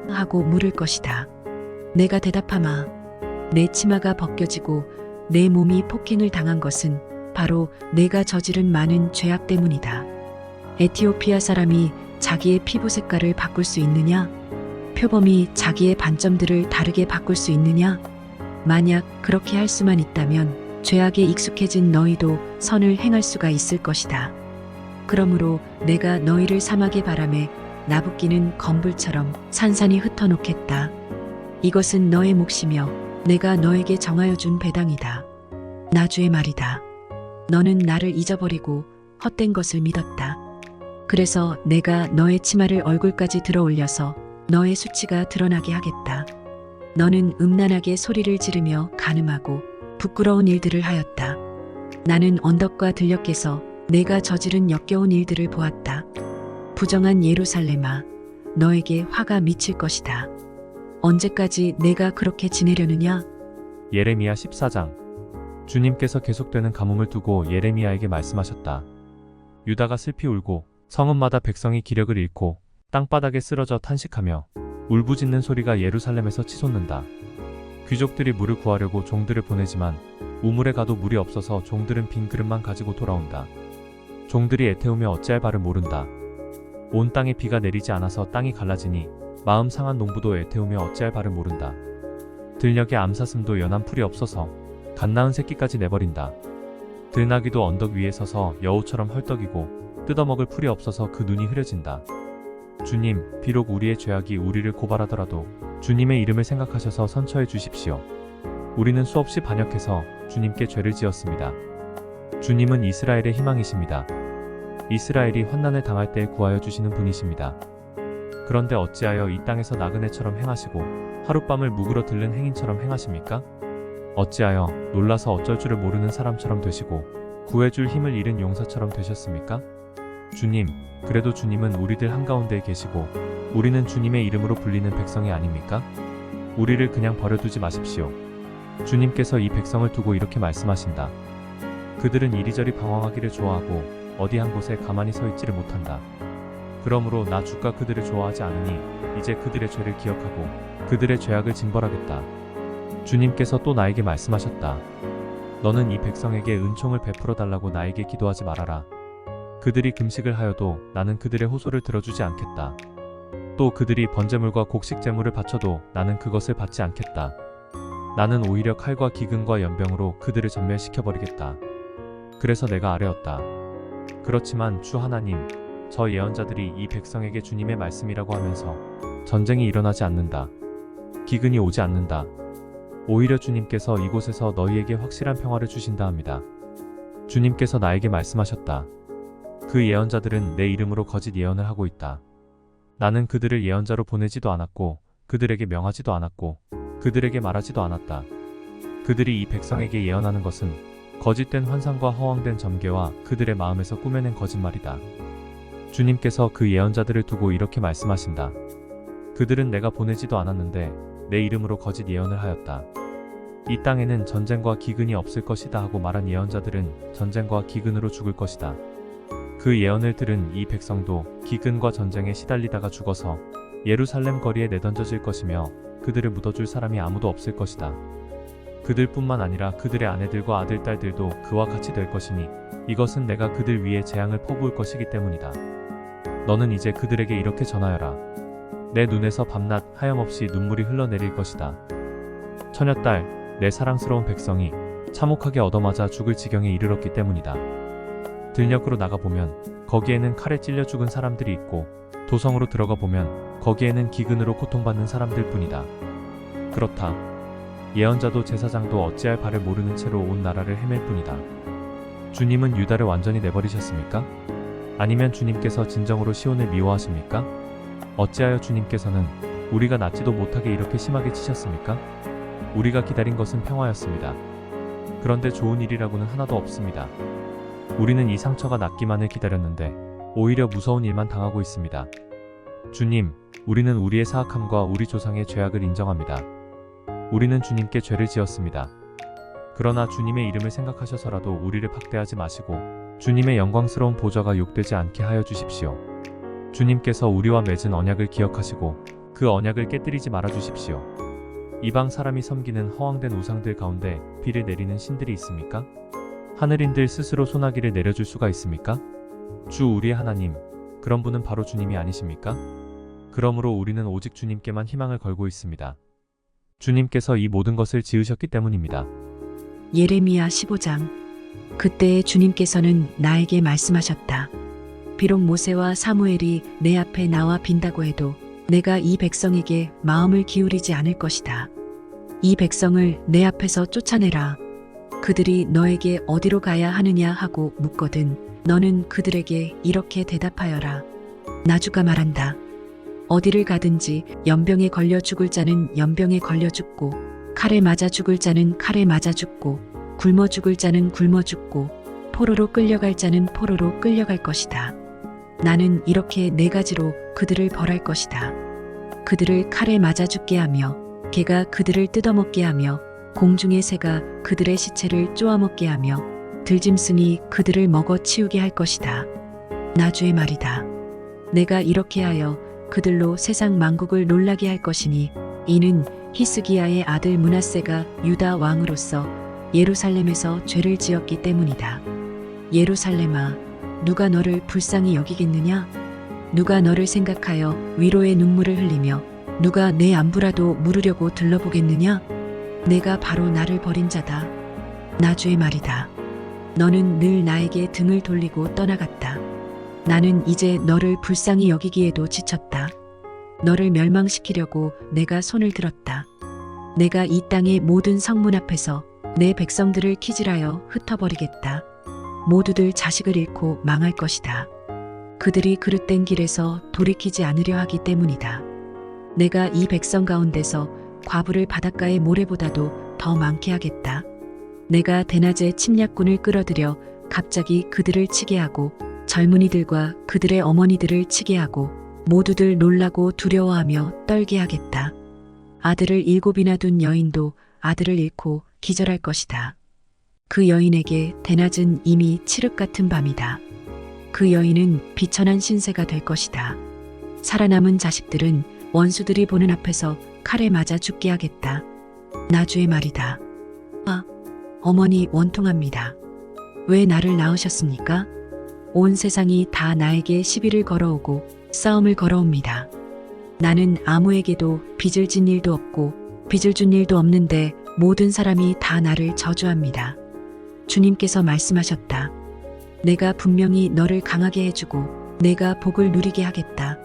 하고 물을 것이다. 내가 대답하마. 내 치마가 벗겨지고 내 몸이 폭행을 당한 것은 바로 내가 저지른 많은 죄악 때문이다. 에티오피아 사람이 자기의 피부 색깔을 바꿀 수 있느냐? 표범이 자기의 반점들을 다르게 바꿀 수 있느냐? 만약 그렇게 할 수만 있다면 죄악에 익숙해진 너희도 선을 행할 수가 있을 것이다. 그러므로 내가 너희를 사막의 바람에 나부끼는 검불처럼 산산이 흩어놓겠다. 이것은 너의 몫이며 내가 너에게 정하여 준 배당이다. 나주의 말이다. 너는 나를 잊어버리고 헛된 것을 믿었다. 그래서 내가 너의 치마를 얼굴까지 들어 올려서 너의 수치가 드러나게 하겠다. 너는 음란하게 소리를 지르며 간음하고 부끄러운 일들을 하였다. 나는 언덕과 들녘에서 내가 저지른 역겨운 일들을 보았다. 부정한 예루살렘아, 너에게 화가 미칠 것이다. 언제까지 내가 그렇게 지내려느냐? 예레미야 14장. 주님께서 계속되는 가뭄을 두고 예레미야에게 말씀하셨다. 유다가 슬피 울고 성읍마다 백성이 기력을 잃고 땅바닥에 쓰러져 탄식하며 울부짖는 소리가 예루살렘에서 치솟는다. 귀족들이 물을 구하려고 종들을 보내지만 우물에 가도 물이 없어서 종들은 빈 그릇만 가지고 돌아온다. 종들이 애태우며 어찌할 바를 모른다. 온 땅에 비가 내리지 않아서 땅이 갈라지니 마음 상한 농부도 애태우며 어찌할 바를 모른다. 들녘에 암사슴도 연한 풀이 없어서 갓 낳은 새끼까지 내버린다. 들나귀도 언덕 위에 서서 여우처럼 헐떡이고 뜯어먹을 풀이 없어서 그 눈이 흐려진다. 주님, 비록 우리의 죄악이 우리를 고발하더라도 주님의 이름을 생각하셔서 선처해 주십시오. 우리는 수없이 반역해서 주님께 죄를 지었습니다. 주님은 이스라엘의 희망이십니다. 이스라엘이 환난을 당할 때 구하여 주시는 분이십니다. 그런데 어찌하여 이 땅에서 나그네처럼 행하시고 하룻밤을 묵으러 들른 행인처럼 행하십니까? 어찌하여 놀라서 어쩔 줄을 모르는 사람처럼 되시고 구해줄 힘을 잃은 용사처럼 되셨습니까? 주님, 그래도 주님은 우리들 한가운데에 계시고 우리는 주님의 이름으로 불리는 백성이 아닙니까? 우리를 그냥 버려두지 마십시오. 주님께서 이 백성을 두고 이렇게 말씀하신다. 그들은 이리저리 방황하기를 좋아하고 어디 한 곳에 가만히 서 있지를 못한다. 그러므로 나 주가 그들을 좋아하지 않으니 이제 그들의 죄를 기억하고 그들의 죄악을 징벌하겠다. 주님께서 또 나에게 말씀하셨다. 너는 이 백성에게 은총을 베풀어 달라고 나에게 기도하지 말아라. 그들이 금식을 하여도 나는 그들의 호소를 들어주지 않겠다. 또 그들이 번제물과 곡식제물을 바쳐도 나는 그것을 받지 않겠다. 나는 오히려 칼과 기근과 연병으로 그들을 전멸시켜버리겠다. 그래서 내가 아뢰었다. 그렇지만 주 하나님, 저 예언자들이 이 백성에게 주님의 말씀이라고 하면서 전쟁이 일어나지 않는다. 기근이 오지 않는다. 오히려 주님께서 이곳에서 너희에게 확실한 평화를 주신다 합니다. 주님께서 나에게 말씀하셨다. 그 예언자들은 내 이름으로 거짓 예언을 하고 있다. 나는 그들을 예언자로 보내지도 않았고 그들에게 명하지도 않았고 그들에게 말하지도 않았다. 그들이 이 백성에게 예언하는 것은 거짓된 환상과 허황된 점괘와 그들의 마음에서 꾸며낸 거짓말이다. 주님께서 그 예언자들을 두고 이렇게 말씀하신다. 그들은 내가 보내지도 않았는데 내 이름으로 거짓 예언을 하였다. 이 땅에는 전쟁과 기근이 없을 것이다 하고 말한 예언자들은 전쟁과 기근으로 죽을 것이다. 그 예언을 들은 이 백성도 기근과 전쟁에 시달리다가 죽어서 예루살렘 거리에 내던져질 것이며 그들을 묻어줄 사람이 아무도 없을 것이다. 그들뿐만 아니라 그들의 아내들과 아들, 딸들도 그와 같이 될 것이니 이것은 내가 그들 위에 재앙을 퍼부을 것이기 때문이다. 너는 이제 그들에게 이렇게 전하여라. 내 눈에서 밤낮 하염없이 눈물이 흘러내릴 것이다. 처녀딸, 내 사랑스러운 백성이 참혹하게 얻어맞아 죽을 지경에 이르렀기 때문이다. 들녘으로 나가보면 거기에는 칼에 찔려 죽은 사람들이 있고 도성으로 들어가 보면 거기에는 기근으로 고통받는 사람들 뿐이다. 그렇다. 예언자도 제사장도 어찌할 바를 모르는 채로 온 나라를 헤맬 뿐이다. 주님은 유다를 완전히 내버리셨습니까? 아니면 주님께서 진정으로 시온을 미워하십니까? 어찌하여 주님께서는 우리가 낫지도 못하게 이렇게 심하게 치셨습니까? 우리가 기다린 것은 평화였습니다. 그런데 좋은 일이라고는 하나도 없습니다. 우리는 이 상처가 낫기만을 기다렸는데 오히려 무서운 일만 당하고 있습니다. 주님, 우리는 우리의 사악함과 우리 조상의 죄악을 인정합니다. 우리는 주님께 죄를 지었습니다. 그러나 주님의 이름을 생각하셔서라도 우리를 박대하지 마시고 주님의 영광스러운 보좌가 욕되지 않게 하여 주십시오. 주님께서 우리와 맺은 언약을 기억하시고 그 언약을 깨뜨리지 말아 주십시오. 이방 사람이 섬기는 허황된 우상들 가운데 비를 내리는 신들이 있습니까? 하늘인들 스스로 소나기를 내려줄 수가 있습니까? 주 우리의 하나님, 그런 분은 바로 주님이 아니십니까? 그러므로 우리는 오직 주님께만 희망을 걸고 있습니다. 주님께서 이 모든 것을 지으셨기 때문입니다. 예레미야 15장. 그때 주님께서는 나에게 말씀하셨다. 비록 모세와 사무엘이 내 앞에 나와 빈다고 해도 내가 이 백성에게 마음을 기울이지 않을 것이다. 이 백성을 내 앞에서 쫓아내라. 그들이 너에게 어디로 가야 하느냐 하고 묻거든 너는 그들에게 이렇게 대답하여라. 나 주가 말한다. 어디를 가든지 연병에 걸려 죽을 자는 연병에 걸려 죽고 칼에 맞아 죽을 자는 칼에 맞아 죽고 굶어 죽을 자는 굶어 죽고 포로로 끌려갈 자는 포로로 끌려갈 것이다. 나는 이렇게 네 가지로 그들을 벌할 것이다. 그들을 칼에 맞아 죽게 하며 개가 그들을 뜯어먹게 하며 공중의 새가 그들의 시체를 쪼아먹게 하며 들짐승이 그들을 먹어 치우게 할 것이다. 나 주의 말이다. 내가 이렇게 하여 그들로 세상 만국을 놀라게 할 것이니 이는 히스기야의 아들 므낫세가 유다 왕으로서 예루살렘에서 죄를 지었기 때문이다. 예루살렘아, 누가 너를 불쌍히 여기겠느냐? 누가 너를 생각하여 위로의 눈물을 흘리며 누가 내 안부라도 물으려고 들러보겠느냐? 내가 바로 나를 버린 자다. 나 주의 말이다. 너는 늘 나에게 등을 돌리고 떠나갔다. 나는 이제 너를 불쌍히 여기기에도 지쳤다. 너를 멸망시키려고 내가 손을 들었다. 내가 이 땅의 모든 성문 앞에서 내 백성들을 키질하여 흩어버리겠다. 모두들 자식을 잃고 망할 것이다. 그들이 그릇된 길에서 돌이키지 않으려 하기 때문이다. 내가 이 백성 가운데서 과부를 바닷가의 모래보다도 더 많게 하겠다. 내가 대낮에 침략군을 끌어들여 갑자기 그들을 치게 하고 젊은이들과 그들의 어머니들을 치게 하고 모두들 놀라고 두려워하며 떨게 하겠다. 아들을 7이나 둔 여인도 아들을 잃고 기절할 것이다. 그 여인에게 대낮은 이미 칠흑 같은 밤이다. 그 여인은 비천한 신세가 될 것이다. 살아남은 자식들은 원수들이 보는 앞에서 칼에 맞아 죽게 하겠다. 나 주의 말이다. 아, 어머니 원통합니다. 왜 나를 낳으셨습니까? 온 세상이 다 나에게 시비를 걸어오고 싸움을 걸어옵니다. 나는 아무에게도 빚을 진 일도 없고 빚을 준 일도 없는데 모든 사람이 다 나를 저주합니다. 주님께서 말씀하셨다. 내가 분명히 너를 강하게 해주고 내가 복을 누리게 하겠다.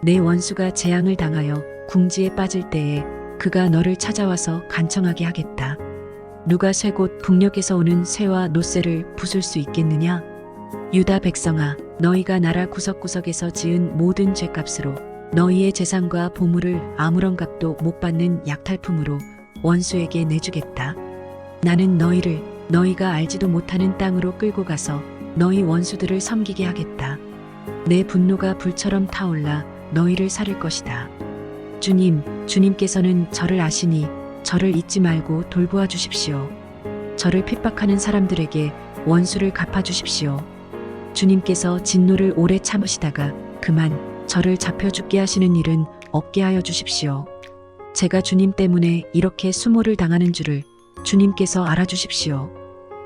내 원수가 재앙을 당하여 궁지에 빠질 때에 그가 너를 찾아와서 간청하게 하겠다. 누가 쇠곧 북녘에서 오는 쇠와 노쇠를 부술 수 있겠느냐? 유다 백성아, 너희가 나라 구석구석에서 지은 모든 죄값으로 너희의 재산과 보물을 아무런 값도 못 받는 약탈품으로 원수에게 내주겠다. 나는 너희를 너희가 알지도 못하는 땅으로 끌고 가서 너희 원수들을 섬기게 하겠다. 내 분노가 불처럼 타올라 너희를 살릴 것이다. 주님께서는 저를 아시니 저를 잊지 말고 돌보아 주십시오. 저를 핍박하는 사람들에게 원수를 갚아 주십시오. 주님께서 진노를 오래 참으시다가 그만 저를 잡혀 죽게 하시는 일은 없게 하여 주십시오. 제가 주님 때문에 이렇게 수모를 당하는 줄을 주님께서 알아주십시오.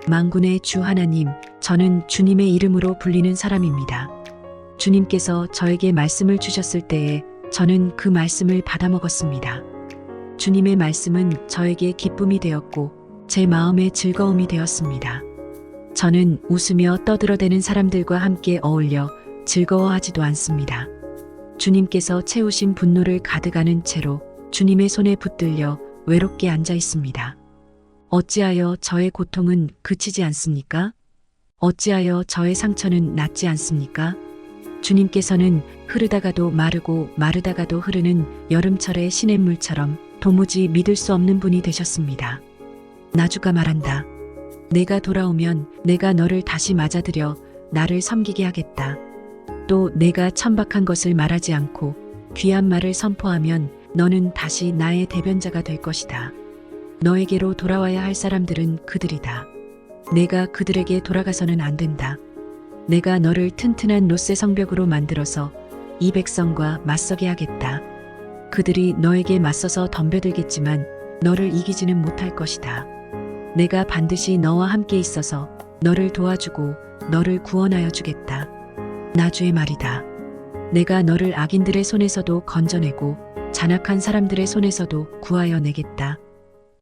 만군의 주 하나님, 저는 주님의 이름으로 불리는 사람입니다. 주님께서 저에게 말씀을 주셨을 때에 저는 그 말씀을 받아먹었습니다. 주님의 말씀은 저에게 기쁨이 되었고 제 마음의 즐거움이 되었습니다. 저는 웃으며 떠들어대는 사람들과 함께 어울려 즐거워하지도 않습니다. 주님께서 채우신 분노를 가득하는 채로 주님의 손에 붙들려 외롭게 앉아 있습니다. 어찌하여 저의 고통은 그치지 않습니까? 어찌하여 저의 상처는 낫지 않습니까? 주님께서는 흐르다가도 마르고 마르다가도 흐르는 여름철의 시냇물처럼 도무지 믿을 수 없는 분이 되셨습니다. 나주가 말한다. 내가 돌아오면 내가 너를 다시 맞아들여 나를 섬기게 하겠다. 또 내가 천박한 것을 말하지 않고 귀한 말을 선포하면 너는 다시 나의 대변자가 될 것이다. 너에게로 돌아와야 할 사람들은 그들이다. 내가 그들에게 돌아가서는 안 된다. 내가 너를 튼튼한 노쇠 성벽으로 만들어서 이 백성과 맞서게 하겠다. 그들이 너에게 맞서서 덤벼들겠지만 너를 이기지는 못할 것이다. 내가 반드시 너와 함께 있어서 너를 도와주고 너를 구원하여 주겠다. 나 주의 말이다. 내가 너를 악인들의 손에서도 건져내고 잔악한 사람들의 손에서도 구하여 내겠다.